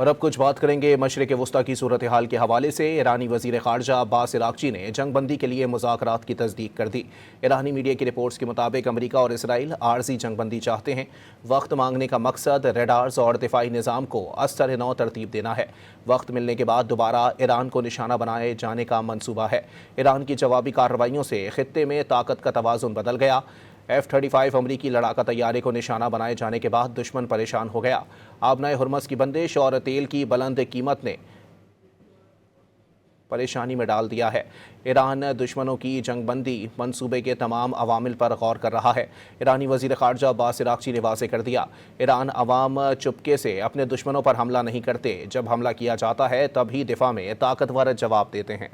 और अब कुछ बात करेंगे मशरिक़ वस्ता की सूरत हाल के हवाले से। ईरानी वज़ीर ख़ारजा अब्बास इराक़ची ने जंग बंदी के लिए मुज़ाकरात की तस्दीक कर दी। ईरानी मीडिया की रिपोर्ट्स के मुताबिक अमरीका और इसराइल आर्जी जंग बंदी चाहते हैं। वक्त मांगने का मकसद रेडार्स और दिफाई निज़ाम को अस्तर नौ तरतीब देना है। वक्त मिलने के बाद दोबारा ईरान को निशाना बनाए जाने का मनसूबा है। ईरान की जवाबी कार्रवाइयों से खित्ते में ताकत का तवाज़ुन बदल गया। F-35 अमरीकी लड़ाका तैयारे को निशाना बनाए जाने के बाद दुश्मन परेशान हो गया। आबनाए हुर्मस की बंदिश और तेल की बुलंद कीमत ने परेशानी में डाल दिया है। ईरान दुश्मनों की जंगबंदी मंसूबे के तमाम अवामिल पर गौर कर रहा है। ईरानी वज़ीर ख़ारजा अब्बास इराक़ची ने वाज़ेह कर दिया, ईरान अवाम चुपके से अपने दुश्मनों पर हमला नहीं करते। जब हमला किया जाता है तभी दिफा में ताकतवर जवाब देते हैं।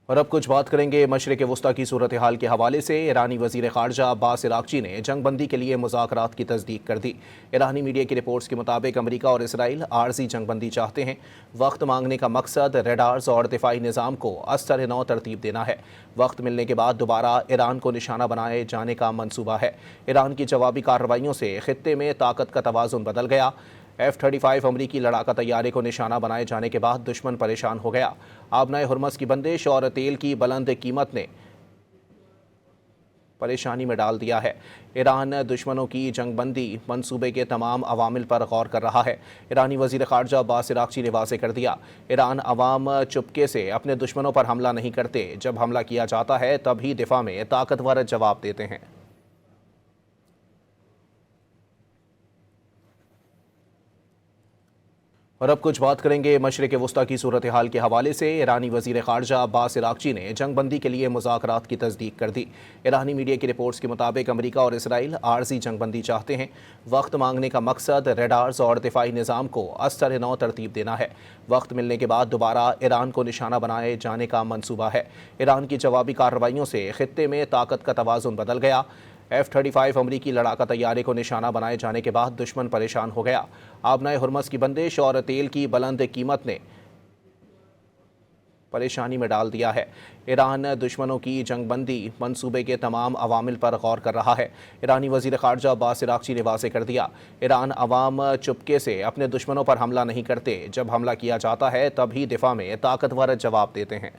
और अब कुछ बात करेंगे मशरिक़ वस्ता की सूरत हाल के हवाले से। ईरानी वज़ीर ख़ारजा अब्बास इराक़ची ने जंग बंदी के लिए मुज़ाकरात की तस्दीक कर दी। ईरानी मीडिया की रिपोर्ट्स के मुताबिक अमरीका और इसराइल आर्जी जंग बंदी चाहते हैं। वक्त मांगने का मकसद रेडार्स और दिफाई निज़ाम को अस्तर नौ तरतीब देना है। वक्त मिलने के बाद दोबारा ईरान को निशाना बनाए जाने का मनसूबा है। ईरान की जवाबी कार्रवाइयों से खित्ते में ताकत का तवाज़ुन बदल गया। F-35 अमरीकी लड़ाका तैयारे को निशाना बनाए जाने के बाद दुश्मन परेशान हो गया। आबनाए हुर्मस की बंदिश और तेल की बुलंद कीमत ने परेशानी में डाल दिया है। ईरान दुश्मनों की जंगबंदी मंसूबे के तमाम अवामिल पर गौर कर रहा है। ईरानी वज़ीर ख़ारजा अब्बास इराक़ची ने वाज़ेह कर दिया, ईरान अवाम चुपके से अपने दुश्मनों पर हमला नहीं करते। जब हमला किया जाता है तभी दिफा में ताकतवर जवाब देते हैं। और अब कुछ बात करेंगे मशरिक़ वस्ता की सूरत हाल के हवाले से। ईरानी वज़ीर ख़ारजा अब्बास इराक़ची ने जंग बंदी के लिए मुज़ाकरात की तस्दीक कर दी। ईरानी मीडिया की रिपोर्ट्स के मुताबिक अमरीका और इसराइल आर्जी जंग बंदी चाहते हैं। वक्त मांगने का मकसद रेडार्स और दिफाई निज़ाम को अस्तर नौ तरतीब देना है। वक्त मिलने के बाद दोबारा ईरान को निशाना बनाए जाने का मनसूबा है। ईरान की जवाबी कार्रवाइयों से खित्ते में ताकत का तवाज़ुन बदल गया। F-35 अमरीकी लड़ाका तैयारे को निशाना बनाए जाने के बाद दुश्मन परेशान हो गया। आबनाए हुर्मस की बंदिश और तेल की बुलंद कीमत ने परेशानी में डाल दिया है। ईरान दुश्मनों की जंगबंदी मंसूबे के तमाम अवामिल पर गौर कर रहा है। ईरानी वज़ीर ख़ारजा अब्बास इराक़ची ने वाज़ेह कर दिया, ईरान अवाम चुपके से अपने दुश्मनों पर हमला नहीं करते। जब हमला किया जाता है तभी दिफा में ताकतवर जवाब देते हैं।